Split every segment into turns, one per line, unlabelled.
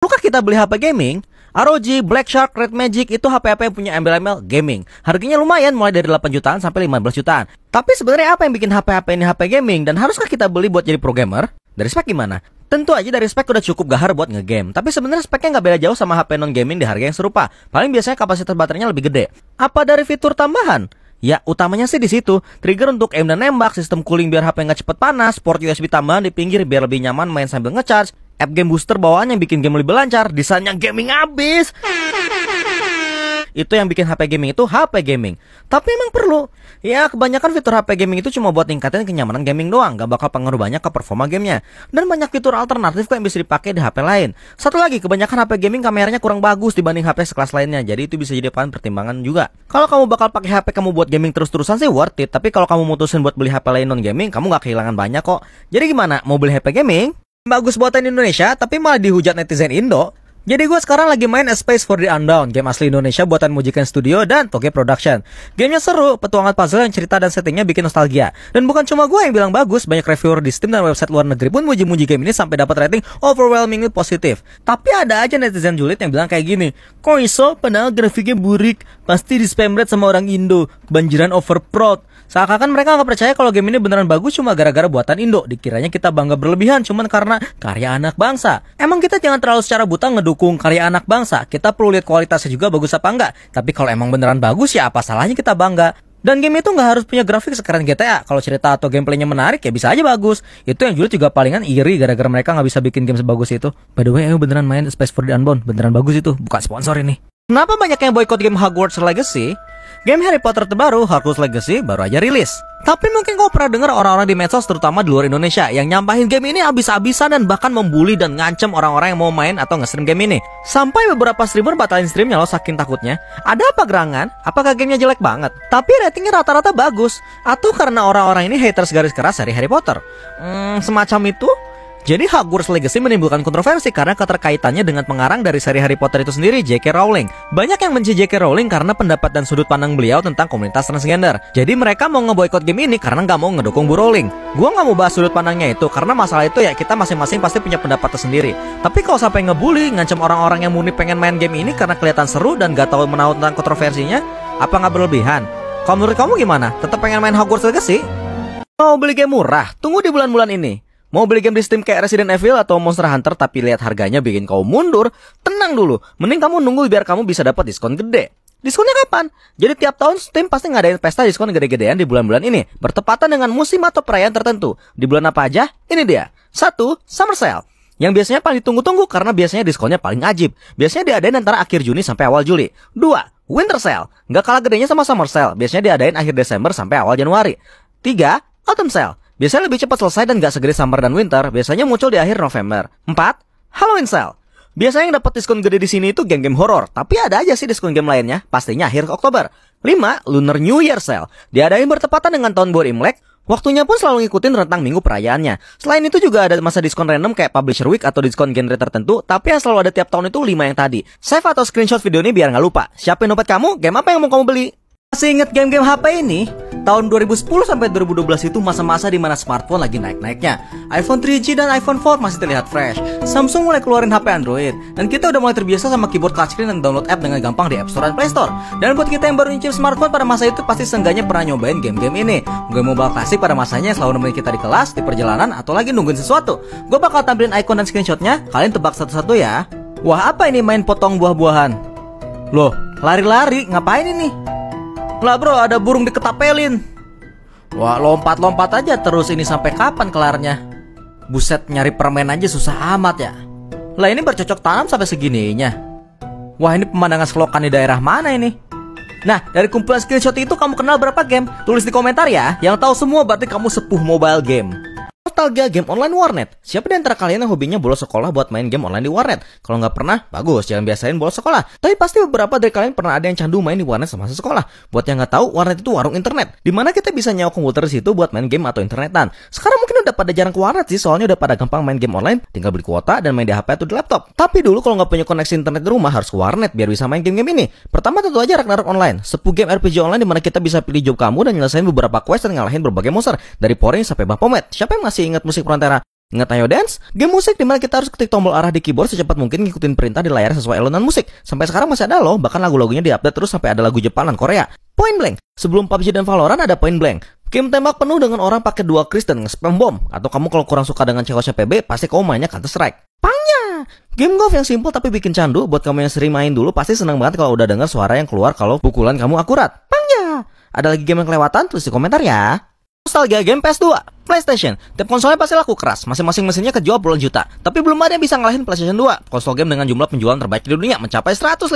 Perlukah kita beli HP gaming? ROG, Black Shark, Red Magic itu HP-HP yang punya embel-embel gaming. Harganya lumayan mulai dari 8 jutaan sampai 15 jutaan. Tapi sebenarnya apa yang bikin HP-HP ini HP gaming dan haruskah kita beli buat jadi pro gamer? Dari spek gimana? Tentu aja dari spek udah cukup gahar buat ngegame. Tapi sebenarnya speknya nggak beda jauh sama HP non gaming di harga yang serupa. Paling biasanya kapasitas baterainya lebih gede. Apa dari fitur tambahan? Ya, utamanya sih di situ. Trigger untuk aim dan nembak, sistem cooling biar HP nggak cepet panas, port USB tambahan di pinggir biar lebih nyaman main sambil ngecharge, app game booster bawaan yang bikin game lebih lancar, desainnya gaming abis. Itu yang bikin HP gaming itu HP gaming. Tapi emang perlu. Ya, kebanyakan fitur HP gaming itu cuma buat ningkatin kenyamanan gaming doang, gak bakal pengaruh banyak ke performa gamenya. Dan banyak fitur alternatif kok yang bisa dipakai di HP lain. Satu lagi, kebanyakan HP gaming kameranya kurang bagus dibanding HP sekelas lainnya. Jadi itu bisa jadi bahan pertimbangan juga. Kalau kamu bakal pakai HP kamu buat gaming terus-terusan sih worth it. Tapi kalau kamu mutusin buat beli HP lain non gaming, kamu gak kehilangan banyak kok. Jadi gimana? Mau beli HP gaming? Bagus buatan Indonesia, tapi malah dihujat netizen Indo. Jadi gue sekarang lagi main A Space for the Unbound, game asli Indonesia buatan Mujikan Studio dan Toge Production. Gamenya seru, petualangan puzzle yang cerita dan settingnya bikin nostalgia. Dan bukan cuma gue yang bilang bagus, banyak reviewer di Steam dan website luar negeri pun muji-muji game ini sampai dapat rating overwhelmingly positif. Tapi ada aja netizen julid yang bilang kayak gini, kok iso padahal grafiknya burik, pasti di spamret sama orang Indo, kebanjiran overprod. Seakan-akan mereka nggak percaya kalau game ini beneran bagus cuma gara-gara buatan Indo. Dikiranya kita bangga berlebihan cuman karena karya anak bangsa. Emang kita jangan terlalu secara buta ngedukung karya anak bangsa. Kita perlu lihat kualitasnya juga bagus apa enggak. Tapi kalau emang beneran bagus ya apa salahnya kita bangga. Dan game itu nggak harus punya grafik sekeren GTA. Kalau cerita atau gameplaynya menarik ya bisa aja bagus. Itu yang julid juga palingan iri gara-gara mereka nggak bisa bikin game sebagus itu. By the way, ayo beneran main Space for the Unbound. Beneran bagus itu, bukan sponsor ini. Kenapa banyak yang boykot game Hogwarts Legacy? Game Harry Potter terbaru, Hogwarts Legacy, baru aja rilis. Tapi mungkin kau pernah dengar orang-orang di medsos terutama di luar Indonesia yang nyampahin game ini abis-abisan dan bahkan membuli dan ngancem orang-orang yang mau main atau nge-stream game ini. Sampai beberapa streamer batalin streamnya loh saking takutnya. Ada apa gerangan? Apakah gamenya jelek banget? Tapi ratingnya rata-rata bagus. Atau karena orang-orang ini haters garis keras dari Harry Potter? Semacam itu? Jadi Hogwarts Legacy menimbulkan kontroversi karena keterkaitannya dengan pengarang dari seri Harry Potter itu sendiri, J.K. Rowling. Banyak yang benci J.K. Rowling karena pendapat dan sudut pandang beliau tentang komunitas transgender. Jadi mereka mau ngeboikot game ini karena nggak mau ngedukung Bu Rowling. Gua nggak mau bahas sudut pandangnya itu karena masalah itu ya kita masing-masing pasti punya pendapat tersendiri. Tapi kalau sampai ngebully, ngancam orang-orang yang murni pengen main game ini karena kelihatan seru dan gak tahu menahu tentang kontroversinya, apa nggak berlebihan? Kalau menurut kamu gimana? Tetap pengen main Hogwarts Legacy? Mau beli game murah? Tunggu di bulan-bulan ini. Mau beli game di Steam kayak Resident Evil atau Monster Hunter tapi lihat harganya bikin kau mundur? Tenang dulu, mending kamu nunggu biar kamu bisa dapat diskon gede. Diskonnya kapan? Jadi tiap tahun Steam pasti ngadain pesta diskon gede-gedean di bulan-bulan ini, bertepatan dengan musim atau perayaan tertentu. Di bulan apa aja? Ini dia. 1. Summer Sale, yang biasanya paling ditunggu-tunggu karena biasanya diskonnya paling ajib. Biasanya diadain antara akhir Juni sampai awal Juli. 2. Winter Sale, nggak kalah gedenya sama Summer Sale. Biasanya diadain akhir Desember sampai awal Januari. 3. Autumn Sale, biasanya lebih cepat selesai dan gak segede summer dan winter. Biasanya muncul di akhir November. 4. Halloween Sale, biasanya yang dapat diskon gede di sini itu game-game horor. Tapi ada aja sih diskon game lainnya, pastinya akhir Oktober. 5. Lunar New Year Sale, diadain bertepatan dengan tahun baru Imlek. Waktunya pun selalu ngikutin rentang minggu perayaannya. Selain itu juga ada masa diskon random kayak Publisher Week atau diskon genre tertentu. Tapi yang selalu ada tiap tahun itu 5 yang tadi. Save atau screenshot video ini biar gak lupa. Siapin dompet kamu, game apa yang mau kamu beli? Masih inget game-game HP ini? Tahun 2010 sampai 2012 itu masa-masa dimana smartphone lagi naik-naiknya. iPhone 3G dan iPhone 4 masih terlihat fresh. Samsung mulai keluarin HP Android. Dan kita udah mulai terbiasa sama keyboard touchscreen dan download app dengan gampang di App Store dan Play Store. Dan buat kita yang baru nyicip smartphone pada masa itu pasti seenggaknya pernah nyobain game-game ini. Game mobile klasik pada masanya yang selalu nemenin kita di kelas, di perjalanan, atau lagi nungguin sesuatu. Gue bakal tampilin icon dan screenshotnya, kalian tebak satu-satu ya. Wah, apa ini main potong buah-buahan? Loh, lari-lari, ngapain ini? Lah bro, ada burung diketapelin. Wah, lompat-lompat aja terus, ini sampai kapan kelarnya? Buset, nyari permen aja susah amat ya. Lah ini bercocok tanam sampai segininya. Wah, ini pemandangan selokan di daerah mana ini? Nah, dari kumpulan screenshot itu kamu kenal berapa game? Tulis di komentar ya. Yang tahu semua berarti kamu sepuh mobile game. Nostalgia game online warnet. Siapa di antara kalian yang hobinya bolos sekolah buat main game online di warnet? Kalau nggak pernah, bagus, jangan biasain bolos sekolah. Tapi pasti beberapa dari kalian pernah ada yang candu main di warnet semasa sekolah. Buat yang nggak tahu, warnet itu warung internet, dimana kita bisa nyewa komputer di situ buat main game atau internetan. Sekarang mungkin udah pada jarang ke warnet sih, soalnya udah pada gampang main game online, tinggal beli kuota dan main di HP atau di laptop. Tapi dulu kalau nggak punya koneksi internet di rumah, harus ke warnet biar bisa main game-game ini. Pertama tentu aja Ragnarok Online, sepuh game RPG online dimana kita bisa pilih job kamu dan nyelesain beberapa quest dan ngalahin berbagai monster dari Poring sampai Baphomet. Siapa yang masih ingat musik Frontera? Ingat Ayo Dance? Game musik dimana kita harus ketik tombol arah di keyboard secepat mungkin ngikutin perintah di layar sesuai alunan musik. Sampai sekarang masih ada loh, bahkan lagu-lagunya diupdate terus sampai ada lagu Jepang dan Korea. Point Blank. Sebelum PUBG dan Valorant ada Point Blank. Game tembak penuh dengan orang pakai dua kris dan nge-spam bom. Atau kamu kalau kurang suka dengan COCPB, pasti kamu mainnya Counter Strike. Pangnya! Game golf yang simple tapi bikin candu. Buat kamu yang sering main dulu pasti seneng banget kalau udah dengar suara yang keluar kalau pukulan kamu akurat. Pangnya! Ada lagi game yang kelewatan? Tulis di komentar ya. Nostalgia game PS2, PlayStation. Tiap konsolnya pasti laku keras, masing-masing mesinnya kejual puluhan juta. Tapi belum ada yang bisa ngalahin PlayStation 2. Konsol game dengan jumlah penjualan terbaik di dunia mencapai 155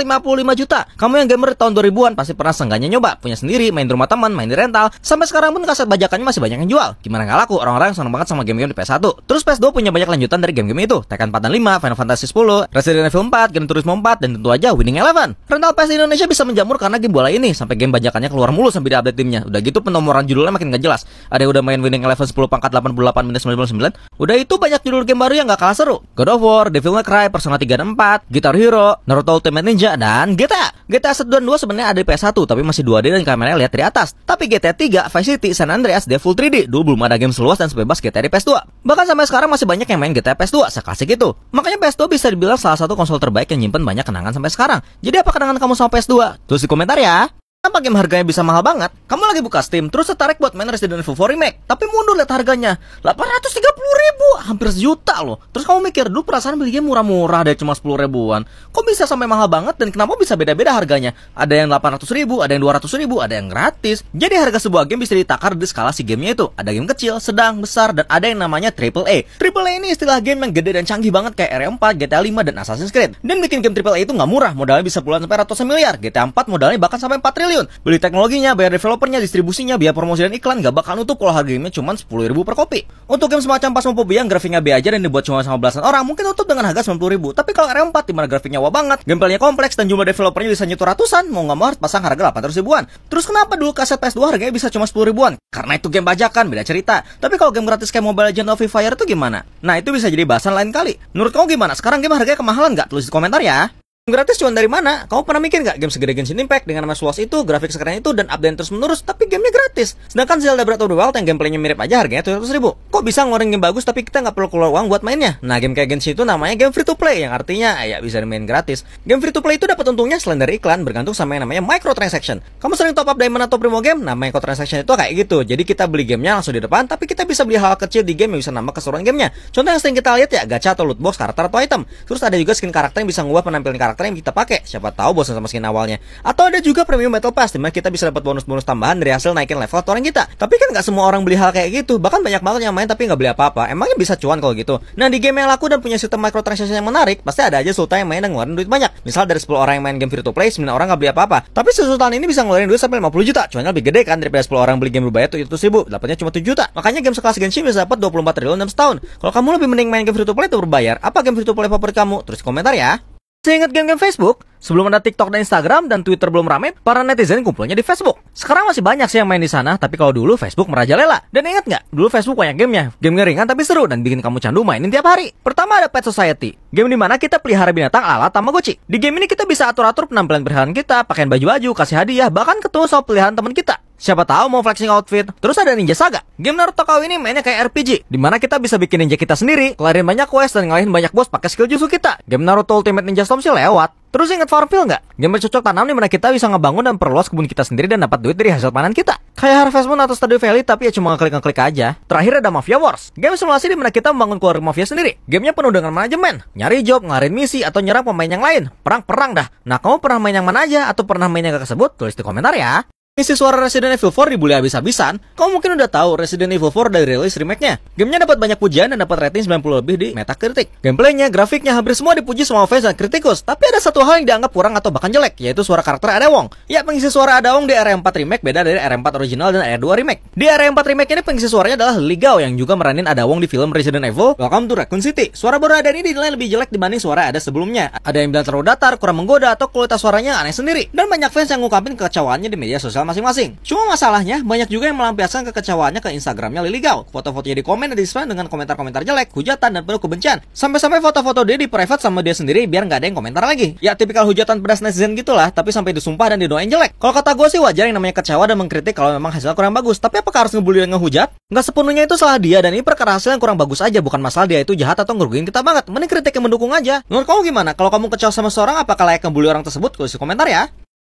juta. Kamu yang gamer di tahun 2000-an pasti pernah seenggaknya nyoba, punya sendiri, main di rumah teman, main di rental. Sampai sekarang pun kaset bajakannya masih banyak yang jual. Gimana nggak laku, orang-orang seneng banget sama game-game di PS1. Terus PS2 punya banyak lanjutan dari game-game itu. Tekken 4 dan 5, Final Fantasy 10, Resident Evil 4, Gran Turismo 4, dan tentu aja Winning Eleven. Rental PS di Indonesia bisa menjamur karena game bola ini. Sampai game bajakannya keluar mulu sampai di update timnya. Udah gitu penomoran judulnya makin nggak jelas. Ada yang udah main Winning Eleven 10 pangkat 88 minus 99. Udah itu banyak judul game baru yang gak kalah seru. God of War, Devil May Cry, Persona 3 dan 4, Guitar Hero, Naruto Ultimate Ninja, dan GTA. GTA 1 dan 2 sebenarnya ada di PS1 tapi masih 2D dan kameranya lihat dari atas. Tapi GTA 3, Vice City, San Andreas dia full 3D. Dulu belum ada game seluas dan sebebas GTA di PS2. Bahkan sampai sekarang masih banyak yang main GTA PS2 seklasik itu. Makanya PS2 bisa dibilang salah satu konsol terbaik yang nyimpen banyak kenangan sampai sekarang. Jadi apa kenangan kamu sama PS2? Tulis di komentar ya. Kenapa game harganya bisa mahal banget? Kamu lagi buka Steam, terus tertarik buat main Resident Evil 4 Remake. Tapi mundur lihat harganya, 830.000, hampir sejuta loh. Terus kamu mikir, dulu perasaan beli game murah-murah deh, cuma 10 ribuan. Kok bisa sampai mahal banget dan kenapa bisa beda-beda harganya? Ada yang 800.000, ada yang 200.000, ada yang gratis. Jadi harga sebuah game bisa ditakar di skala si gamenya itu. Ada game kecil, sedang, besar, dan ada yang namanya AAA. AAA ini istilah game yang gede dan canggih banget kayak RE4, GTA 5, dan Assassin's Creed. Dan bikin game AAA itu nggak murah, modalnya bisa puluhan sampai ratusan miliar. GTA 4 modalnya bahkan sampai 4 triliun. Beli teknologinya, bayar developernya, distribusinya, biaya promosi dan iklan gak bakal nutup kalau harga gamenya cuma 10.000 per kopi. Untuk game semacam Phasmophobia yang grafiknya B aja dan dibuat cuma sama belasan orang mungkin nutup dengan harga 90.000. Tapi kalau RE4 dimana grafiknya wah banget, gameplaynya kompleks dan jumlah developernya bisa nyetor ratusan, mau gak mau harus pasang harga 800 ribuan. Terus kenapa dulu kaset PS2 harganya bisa cuma 10 ribuan? Karena itu game bajakan, beda cerita. Tapi kalau game gratis kayak Mobile Legends of Free Fire itu gimana? Nah itu bisa jadi bahasan lain kali. Menurut kamu gimana? Sekarang game harganya kemahalan gak? Tulis di komentar ya. Gratis cuan dari mana? Kamu pernah mikir gak game segede Genshin Impact dengan nama seluas itu, grafik sekeren itu, dan update terus menerus, tapi gamenya gratis? Sedangkan Zelda Breath of the Wild yang gameplaynya mirip aja harganya 700.000. Kok bisa ngeluarin game bagus tapi kita nggak perlu keluar uang buat mainnya? Nah game kayak Genshin itu namanya game free to play, yang artinya ya bisa dimain gratis. Game free to play itu dapat untungnya selain dari iklan, bergantung sama yang namanya microtransaction. Kamu sering top up diamond atau primo game? Nah microtransaction itu kayak gitu. Jadi kita beli gamenya langsung di depan, tapi kita bisa beli hal kecil di game yang bisa nambah keseruan gamenya. Contoh yang sering kita lihat ya gacha atau loot box karakter atau item. Terus ada juga skin karakter yang bisa ngubah penampilan karakter yang kita pakai. Siapa tahu bosan sama skin awalnya. Atau ada juga premium battle pass dimana kita bisa dapat bonus-bonus tambahan dari hasil naikin level atau orang kita. Tapi kan nggak semua orang beli hal kayak gitu. Bahkan banyak banget yang main tapi nggak beli apa-apa. Emangnya bisa cuan kalau gitu? Nah di game yang laku dan punya sistem microtransaction yang menarik, pasti ada aja sultan yang main dan ngeluarin duit banyak. Misal dari 10 orang yang main game free to play, 9 orang nggak beli apa-apa. Tapi si sultan ini bisa ngeluarin duit sampai 50 juta. Cuannya lebih gede kan daripada 10 orang beli game berbayar 700.000. Dapatnya cuma 7 juta. Makanya game sekelas Genshin bisa dapat 24 triliun dalam setahun. Kalau kamu lebih mending main game free to play atau berbayar, apa game free to play favorit kamu? Tulis komentar ya. Saya ingat game-game Facebook? Sebelum ada TikTok dan Instagram dan Twitter belum ramai, para netizen kumpulnya di Facebook. Sekarang masih banyak sih yang main di sana, tapi kalau dulu Facebook merajalela. Dan ingat nggak? Dulu Facebook banyak gamenya. Game ringan tapi seru dan bikin kamu candu mainin tiap hari. Pertama ada Pet Society. Game di mana kita pelihara binatang ala Tamagotchi. Di game ini kita bisa atur-atur penampilan peliharaan kita, pakaian baju-baju, kasih hadiah, bahkan ketemu sama peliharaan teman kita. Siapa tahu mau flexing outfit. Terus ada Ninja Saga. Game Naruto KW ini mainnya kayak RPG, di mana kita bisa bikin ninja kita sendiri, kelarin banyak quest dan ngalahin banyak boss pakai skill jutsu kita. Game Naruto Ultimate Ninja Storm sih lewat. Terus ingat Farmville nggak? Game bercocok tanam di mana kita bisa ngebangun dan perluas kebun kita sendiri dan dapat duit dari hasil panen kita. Kayak Harvest Moon atau Stardew Valley tapi ya cuma ngeklik aja. Terakhir ada Mafia Wars. Game simulasi di mana kita membangun keluarga mafia sendiri. Gamenya penuh dengan manajemen, nyari job, ngelarin misi atau nyerang pemain yang lain. Perang dah. Nah kamu pernah main yang mana aja atau pernah main yang gak kesebut? Tulis di komentar ya. Misi suara Resident Evil 4 dibully habis-habisan. Kamu mungkin udah tahu Resident Evil 4 dari rilis remake-nya. Gamenya dapat banyak pujian dan dapat rating 90 lebih di Metacritic. Gameplaynya, grafiknya hampir semua dipuji sama fans dan kritikus. Tapi ada satu hal yang dianggap kurang atau bahkan jelek, yaitu suara karakter Ada Wong. Ya, pengisi suara Ada Wong di RE4 remake beda dari RE4 original dan RE2 remake. Di RE4 remake ini pengisi suaranya adalah Lily Gao yang juga meranin Ada Wong di film Resident Evil Welcome to Raccoon City. Suara baru Ada ini dinilai lebih jelek dibanding suara Ada sebelumnya. Ada yang bilang terlalu datar, kurang menggoda, atau kualitas suaranya aneh sendiri. Dan banyak fans yang ngungkapin kekecewaannya di media sosial kebutuhan masing-masing. Cuma masalahnya, banyak juga yang melampiaskan kekecewaannya ke Instagramnya Lily Gao. Foto-fotonya di komen dan di spam dengan komentar-komentar jelek, hujatan, dan penuh kebencian. Sampai-sampai foto-foto dia di private sama dia sendiri biar nggak ada yang komentar lagi. Ya tipikal hujatan pedas netizen gitulah, tapi sampai disumpah dan didoain jelek. Kalau kata gue sih wajar yang namanya kecewa dan mengkritik kalau memang hasilnya kurang bagus. Tapi apakah harus ngebully dan ngehujat? Nggak sepenuhnya itu salah dia, dan ini perkara hasil yang kurang bagus aja, bukan masalah dia itu jahat atau ngerugiin kita banget. Mending kritik yang mendukung aja. Menurut kamu gimana? Kalau kamu kecewa sama seorang, apakah layak ngebully orang tersebut? Tulis di komentar ya.